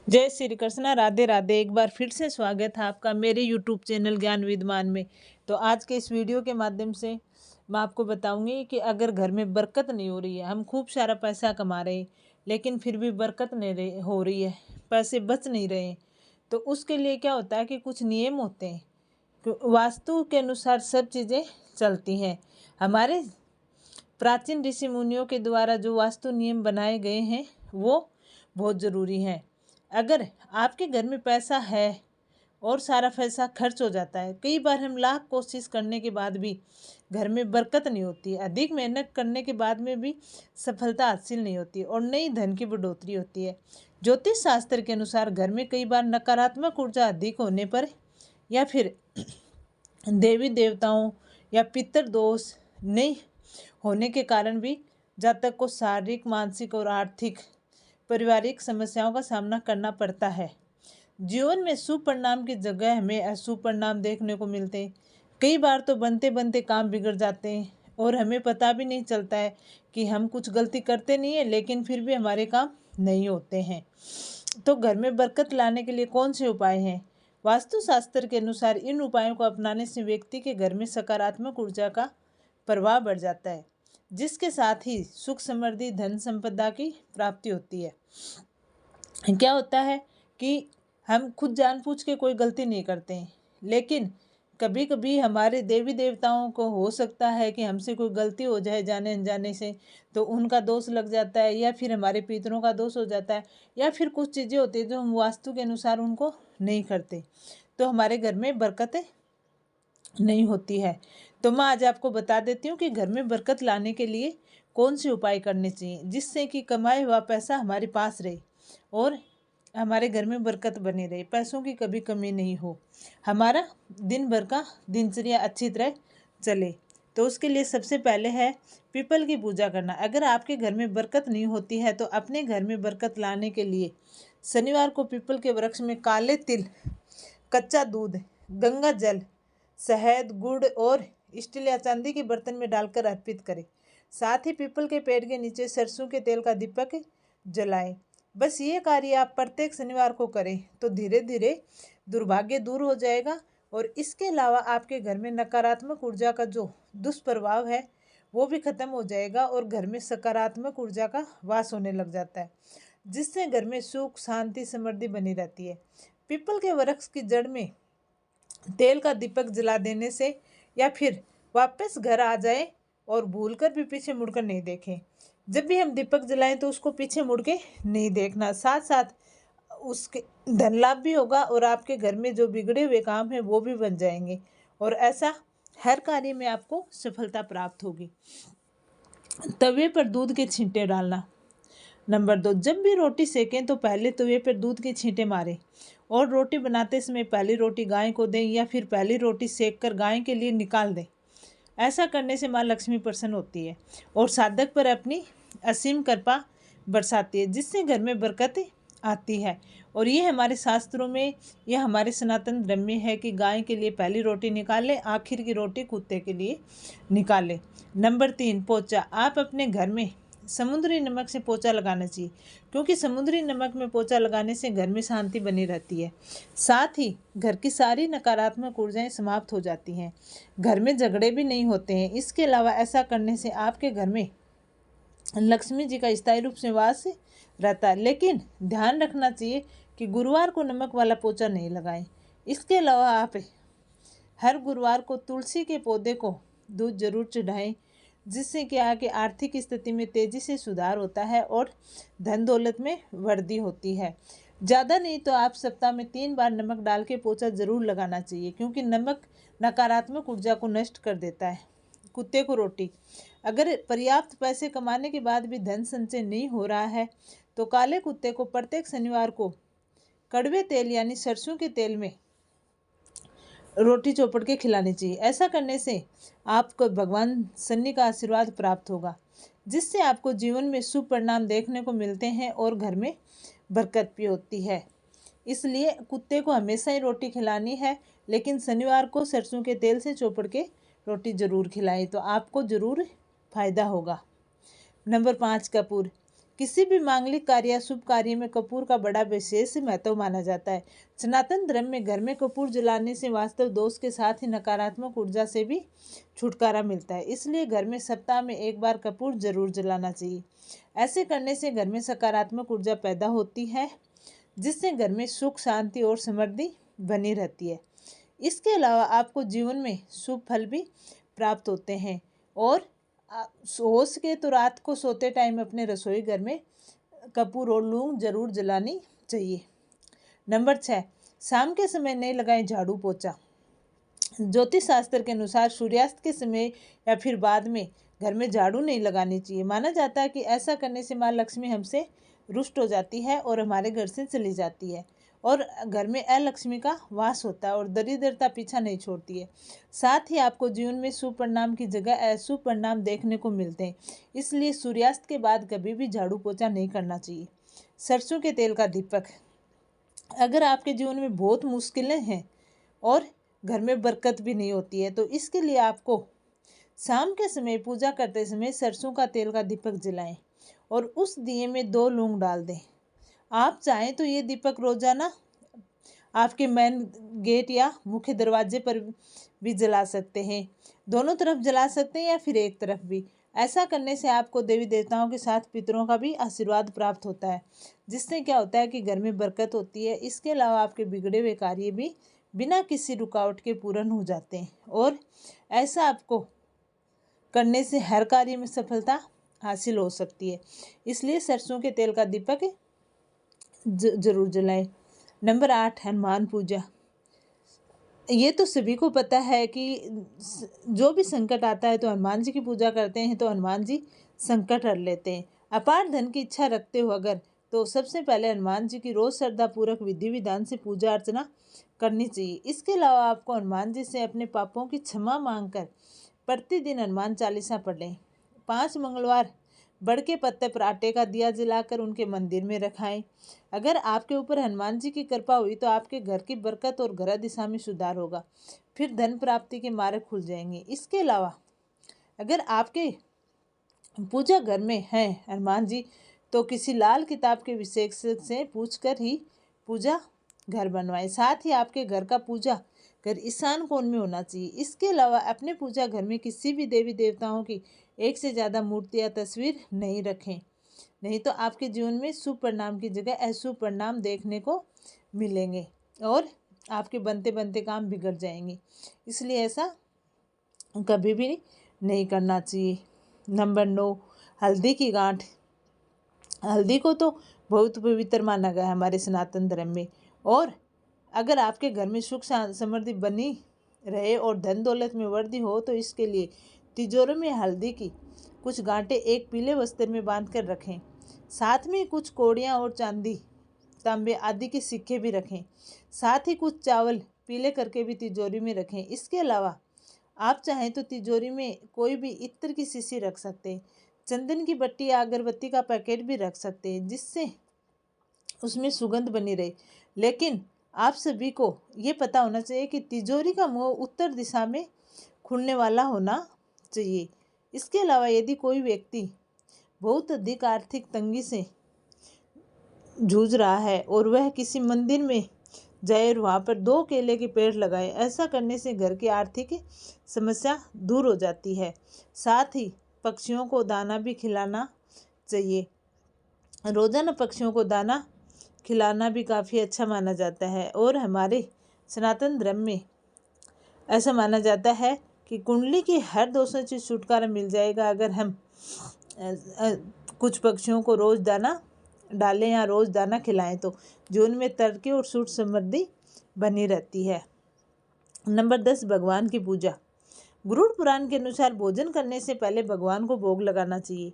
जय श्री कृष्णा, राधे राधे। एक बार फिर से स्वागत है आपका मेरे यूट्यूब चैनल ज्ञान विद्वान में। तो आज के इस वीडियो के माध्यम से मैं आपको बताऊंगी कि अगर घर में बरकत नहीं हो रही है, हम खूब सारा पैसा कमा रहे हैं लेकिन फिर भी बरकत नहीं हो रही है, पैसे बच नहीं रहे हैं, तो उसके लिए क्या होता है कि कुछ नियम होते हैं। वास्तु के अनुसार सब चीज़ें चलती हैं। हमारे प्राचीन ऋषि मुनियों के द्वारा जो वास्तु नियम बनाए गए हैं वो बहुत ज़रूरी हैं। अगर आपके घर में पैसा है और सारा पैसा खर्च हो जाता है, कई बार हम लाख कोशिश करने के बाद भी घर में बरकत नहीं होती, अधिक मेहनत करने के बाद में भी सफलता हासिल नहीं होती और नई धन की बढ़ोतरी होती है। ज्योतिष शास्त्र के अनुसार घर में कई बार नकारात्मक ऊर्जा अधिक होने पर या फिर देवी देवताओं या पितृ दोष नहीं होने के कारण भी जातक को शारीरिक, मानसिक और आर्थिक पारिवारिक समस्याओं का सामना करना पड़ता है। जीवन में शुभ परिणाम की जगह हमें अशुभ परिणाम देखने को मिलते हैं। कई बार तो बनते बनते काम बिगड़ जाते हैं और हमें पता भी नहीं चलता है कि हम कुछ गलती करते नहीं है, लेकिन फिर भी हमारे काम नहीं होते हैं। तो घर में बरकत लाने के लिए कौन से उपाय हैं? वास्तुशास्त्र के अनुसार इन उपायों को अपनाने से व्यक्ति के घर में सकारात्मक ऊर्जा का प्रभाव बढ़ जाता है, जिसके साथ ही सुख, समृद्धि, धन संपदा की प्राप्ति होती है। क्या होता है कि हम खुद जानबूझ के कोई गलती नहीं करते हैं, लेकिन कभी कभी हमारे देवी देवताओं को हो सकता है कि हमसे कोई गलती हो जाए जाने अनजाने से, तो उनका दोष लग जाता है, या फिर हमारे पितरों का दोष हो जाता है, या फिर कुछ चीज़ें होती है जो हम वास्तु के अनुसार उनको नहीं करते, तो हमारे घर में बरकतें नहीं होती है। तो मैं आज आपको बता देती हूँ कि घर में बरकत लाने के लिए कौन से उपाय करने चाहिए, जिससे कि कमाया हुआ पैसा हमारे पास रहे और हमारे घर में बरकत बनी रहे, पैसों की कभी कमी नहीं हो, हमारा दिन भर का दिनचर्या अच्छी तरह चले। तो उसके लिए सबसे पहले है पीपल की पूजा करना। अगर आपके घर में बरकत नहीं होती है तो अपने घर में बरकत लाने के लिए शनिवार को पीपल के वृक्ष में काले तिल, कच्चा दूध, गंगा जल, शहद, गुड़ और स्टील या चांदी के बर्तन में डालकर अर्पित करें। साथ ही पीपल के पेड़ के नीचे सरसों के तेल का दीपक जलाएं। बस ये कार्य आप प्रत्येक शनिवार को करें तो धीरे धीरे दुर्भाग्य दूर हो जाएगा और इसके अलावा आपके घर में नकारात्मक ऊर्जा का जो दुष्प्रभाव है वो भी खत्म हो जाएगा और घर में सकारात्मक ऊर्जा का वास होने लग जाता है, जिससे घर में सुख, शांति, समृद्धि बनी रहती है। पीपल के वृक्ष की जड़ में तेल का दीपक जला देने से या फिर वापस घर आ जाए और भूलकर भी पीछे मुड़कर नहीं देखें। जब भी हम दीपक जलाएं तो उसको पीछे मुड़ के नहीं देखना, साथ साथ उसके धन लाभ भी होगा और आपके घर में जो बिगड़े हुए काम हैं वो भी बन जाएंगे और ऐसा हर कार्य में आपको सफलता प्राप्त होगी। तवे पर दूध के छींटे डालना। नंबर 2, जब भी रोटी सेकें तो पहले तवे पर दूध के छींटे मारें और रोटी बनाते समय पहली रोटी गाय को दें या फिर पहली रोटी सेक कर गाय के लिए निकाल दें। ऐसा करने से माँ लक्ष्मी प्रसन्न होती है और साधक पर अपनी असीम कृपा बरसाती है, जिससे घर में बरकत आती है। और ये हमारे शास्त्रों में, यह हमारे सनातन धर्म में है कि गाय के लिए पहली रोटी निकालें, आखिर की रोटी कुत्ते के लिए निकालें। नंबर 3, पोछा। आप अपने घर में समुद्री नमक से पोछा लगाना चाहिए, क्योंकि समुद्री नमक में पोछा लगाने से घर में शांति बनी रहती है, साथ ही घर की सारी नकारात्मक ऊर्जाएं समाप्त हो जाती हैं, घर में झगड़े भी नहीं होते हैं। इसके अलावा ऐसा करने से आपके घर में लक्ष्मी जी का स्थायी रूप से वास रहता है, लेकिन ध्यान रखना चाहिए कि गुरुवार को नमक वाला पोछा नहीं लगाएं। इसके अलावा आप हर गुरुवार को तुलसी के पौधे को दूध जरूर चढ़ाएं, जिससे क्या है कि आर्थिक स्थिति में तेजी से सुधार होता है और धन दौलत में वृद्धि होती है। ज़्यादा नहीं तो आप सप्ताह में 3 बार नमक डाल के पोछा जरूर लगाना चाहिए, क्योंकि नमक नकारात्मक ऊर्जा को नष्ट कर देता है। कुत्ते को रोटी। अगर पर्याप्त पैसे कमाने के बाद भी धन संचय नहीं हो रहा है तो काले कुत्ते को प्रत्येक शनिवार को कड़वे तेल यानी सरसों के तेल में रोटी चौपड़ के खिलानी चाहिए। ऐसा करने से आपको भगवान शनि का आशीर्वाद प्राप्त होगा, जिससे आपको जीवन में शुभ परिणाम देखने को मिलते हैं और घर में बरकत भी होती है। इसलिए कुत्ते को हमेशा ही रोटी खिलानी है, लेकिन शनिवार को सरसों के तेल से चौपड़ के रोटी जरूर खिलाएं, तो आपको जरूर फायदा होगा। नंबर 5, कपूर। किसी भी मांगलिक कार्य या शुभ कार्य में कपूर का बड़ा विशेष महत्व माना जाता है। सनातन धर्म में घर में कपूर जलाने से वास्तव दोष के साथ ही नकारात्मक ऊर्जा से भी छुटकारा मिलता है। इसलिए घर में सप्ताह में एक बार कपूर जरूर जलाना चाहिए। ऐसे करने से घर में सकारात्मक ऊर्जा पैदा होती है, जिससे घर में सुख, शांति और समृद्धि बनी रहती है। इसके अलावा आपको जीवन में शुभ फल भी प्राप्त होते हैं। और हो सके तो रात को सोते टाइम अपने रसोई घर में कपूर और लौंग जरूर जलानी चाहिए। नंबर 6, शाम के समय नहीं लगाएं झाड़ू पोछा। ज्योतिष शास्त्र के अनुसार सूर्यास्त के समय या फिर बाद में घर में झाड़ू नहीं लगानी चाहिए। माना जाता है कि ऐसा करने से माँ लक्ष्मी हमसे रुष्ट हो जाती है और हमारे घर से चली जाती है, और घर में अलक्ष्मी का वास होता है और दरिद्रता पीछा नहीं छोड़ती है। साथ ही आपको जीवन में शुभ परिणाम की जगह अशुभ परिणाम देखने को मिलते हैं। इसलिए सूर्यास्त के बाद कभी भी झाड़ू पोछा नहीं करना चाहिए। सरसों के तेल का दीपक। अगर आपके जीवन में बहुत मुश्किलें हैं और घर में बरकत भी नहीं होती है, तो इसके लिए आपको शाम के समय पूजा करते समय सरसों का तेल का दीपक जलाएं और उस दिए में 2 लौंग डाल दें। आप चाहें तो ये दीपक रोजाना आपके मेन गेट या मुख्य दरवाजे पर भी जला सकते हैं। दोनों तरफ जला सकते हैं या फिर एक तरफ भी। ऐसा करने से आपको देवी देवताओं के साथ पितरों का भी आशीर्वाद प्राप्त होता है, जिससे क्या होता है कि घर में बरकत होती है। इसके अलावा आपके बिगड़े हुए कार्य भी बिना किसी रुकावट के पूर्ण हो जाते हैं, और ऐसा आपको करने से हर कार्य में सफलता हासिल हो सकती है। इसलिए सरसों के तेल का दीपक जरूर जलाएं। नंबर 8, हनुमान पूजा। ये तो सभी को पता है कि जो भी संकट आता है तो हनुमान जी की पूजा करते हैं तो हनुमान जी संकट हर लेते हैं। अपार धन की इच्छा रखते हो अगर, तो सबसे पहले हनुमान जी की रोज श्रद्धा पूर्वक विधि विधान से पूजा अर्चना करनी चाहिए। इसके अलावा आपको हनुमान जी से अपने पापों की क्षमा मांगकर प्रतिदिन हनुमान चालीसा पढ़ें। 5 मंगलवार बड़ के पत्ते पर आटे का दिया जलाकर उनके मंदिर में रखाएं। अगर आपके ऊपर हनुमान जी की कृपा हुई तो आपके घर की बरकत और ग्रह दिशा में सुधार होगा, फिर धन प्राप्ति के मार्ग खुल जाएंगे। इसके अलावा अगर आपके पूजा घर में हैं हनुमान जी, तो किसी लाल किताब के विशेषज्ञ से पूछकर ही पूजा घर बनवाएं। साथ ही आपके घर का पूजा घर ईशान कोण में होना चाहिए। इसके अलावा अपने पूजा घर में किसी भी देवी देवताओं की एक से ज़्यादा मूर्ति या तस्वीर नहीं रखें, नहीं तो आपके जीवन में शुभ परिणाम की जगह अशुभ परिणाम देखने को मिलेंगे और आपके बनते बनते काम बिगड़ जाएंगे। इसलिए ऐसा कभी भी नहीं करना चाहिए। नंबर 9, हल्दी की गांठ। हल्दी को तो बहुत पवित्र माना गया है हमारे सनातन धर्म में, और अगर आपके घर में सुख समृद्धि बनी रहे और धन दौलत में वृद्धि हो तो इसके लिए तिजोरी में हल्दी की कुछ गांठें एक पीले वस्त्र में बांध कर रखें। साथ में कुछ कौड़ियाँ और चांदी, तांबे आदि के सिक्के भी रखें। साथ ही कुछ चावल पीले करके भी तिजोरी में रखें। इसके अलावा आप चाहें तो तिजोरी में कोई भी इत्र की शीशी रख सकते हैं, चंदन की बत्ती या अगरबत्ती का पैकेट भी रख सकते हैं, जिससे उसमें सुगंध बनी रहे। लेकिन आप सभी को ये पता होना चाहिए कि तिजोरी का मुंह उत्तर दिशा में खुलने वाला होना चाहिए। इसके अलावा यदि कोई व्यक्ति बहुत अधिक आर्थिक तंगी से जूझ रहा है और वह किसी मंदिर में जाए और वहाँ पर 2 केले के पेड़ लगाए, ऐसा करने से घर की आर्थिक समस्या दूर हो जाती है। साथ ही पक्षियों को दाना भी खिलाना चाहिए। रोजाना पक्षियों को दाना खिलाना भी काफ़ी अच्छा माना जाता है, और हमारे सनातन धर्म में ऐसा माना जाता है कि कुंडली के हर दोषों से छुटकारा मिल जाएगा अगर हम कुछ पक्षियों को रोज दाना डालें या रोज दाना खिलाएं, तो जीवन में तरक्की और सुख समृद्धि बनी रहती है। नंबर 10, भगवान की पूजा। गरुड़ पुराण के अनुसार भोजन करने से पहले भगवान को भोग लगाना चाहिए।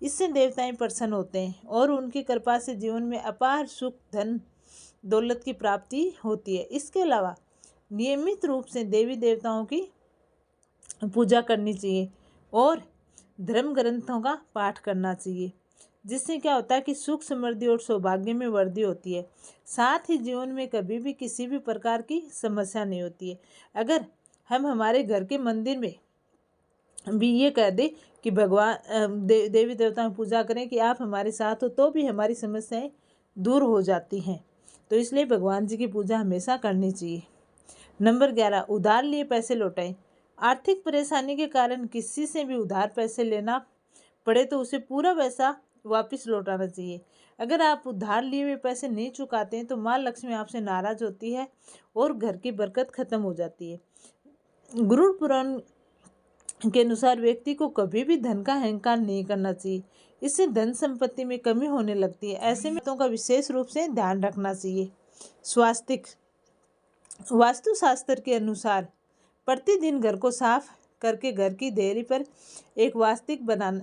इससे देवताएं प्रसन्न होते हैं और उनकी कृपा से जीवन में अपार सुख, धन दौलत की प्राप्ति होती है। इसके अलावा नियमित रूप से देवी देवताओं की पूजा करनी चाहिए और धर्म ग्रंथों का पाठ करना चाहिए, जिससे क्या होता है कि सुख समृद्धि और सौभाग्य में वृद्धि होती है। साथ ही जीवन में कभी भी किसी भी प्रकार की समस्या नहीं होती है। अगर हम हमारे घर के मंदिर में भी ये कह दे कि भगवान देवी देवताओं की पूजा करें कि आप हमारे साथ हो, तो भी हमारी समस्याएं दूर हो जाती हैं। तो इसलिए भगवान जी की पूजा हमेशा करनी चाहिए। नंबर 11, उधार लिए पैसे लौटाएं। आर्थिक परेशानी के कारण किसी से भी उधार पैसे लेना पड़े तो उसे पूरा पैसा वापस लौटाना चाहिए। अगर आप उधार लिए हुए पैसे नहीं चुकाते हैं तो माँ लक्ष्मी आपसे नाराज होती है और घर की बरकत खत्म हो जाती है। गुरु पुराण के अनुसार व्यक्ति को कभी भी धन का अहंकार नहीं करना चाहिए, इससे धन संपत्ति में कमी होने लगती है। ऐसे में बातों का विशेष रूप से ध्यान रखना चाहिए। वास्तुशास्त्र के अनुसार प्रतिदिन घर को साफ करके घर की देहरी पर एक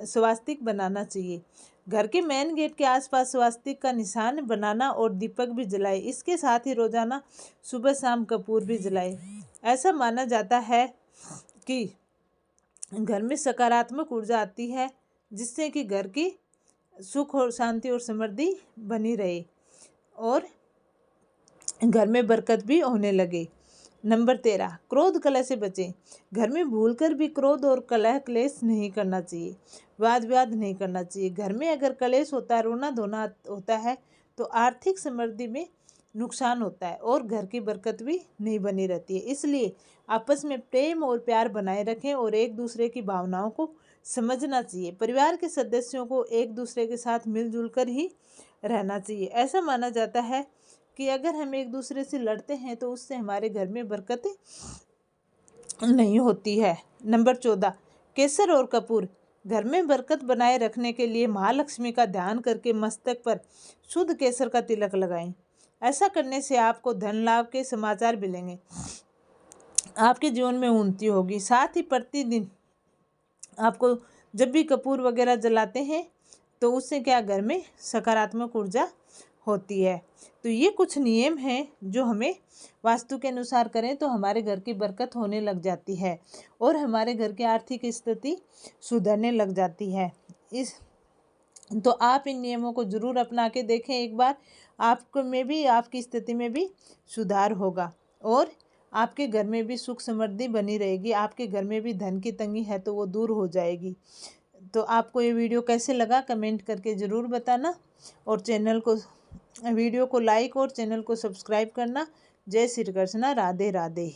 स्वास्तिक बनाना चाहिए। घर के मेन गेट के आसपास स्वास्तिक का निशान बनाना और दीपक भी जलाए। इसके साथ ही रोजाना सुबह शाम कपूर भी जलाए। ऐसा माना जाता है कि घर में सकारात्मक ऊर्जा आती है, जिससे कि घर की सुख और शांति और समृद्धि बनी रहे और घर में बरकत भी होने लगे। नंबर 13, क्रोध कलह से बचें। घर में भूलकर भी क्रोध और कलह क्लेश नहीं करना चाहिए, वाद विवाद नहीं करना चाहिए। घर में अगर कलेश होता है, रोना धोना होता है, तो आर्थिक समृद्धि में नुकसान होता है और घर की बरकत भी नहीं बनी रहती है। इसलिए आपस में प्रेम और प्यार बनाए रखें और एक दूसरे की भावनाओं को समझना चाहिए। परिवार के सदस्यों को एक दूसरे के साथ मिलजुल कर ही रहना चाहिए। ऐसा माना जाता है कि अगर हम एक दूसरे से लड़ते हैं तो उससे हमारे घर में बरकत नहीं होती है। नंबर 14, केसर और कपूर। घर में बरकत बनाए रखने के लिए महालक्ष्मी का ध्यान करके मस्तक पर शुद्ध केसर का तिलक लगाएं। ऐसा करने से आपको धन लाभ के समाचार मिलेंगे, आपके जीवन में उन्नति होगी। साथ ही प्रतिदिन आपको जब भी कपूर वगैरह जलाते हैं तो उससे क्या घर में सकारात्मक ऊर्जा होती है। तो ये कुछ नियम हैं जो हमें वास्तु के अनुसार करें तो हमारे घर की बरकत होने लग जाती है और हमारे घर की आर्थिक स्थिति सुधरने लग जाती है। तो आप इन नियमों को ज़रूर अपना के देखें एक बार, आपको में भी आपकी स्थिति में भी सुधार होगा और आपके घर में भी सुख समृद्धि बनी रहेगी। आपके घर में भी धन की तंगी है तो वो दूर हो जाएगी। तो आपको ये वीडियो कैसे लगा कमेंट करके ज़रूर बताना और वीडियो को लाइक और चैनल को सब्सक्राइब करना। जय श्री कृष्णा, राधे राधे।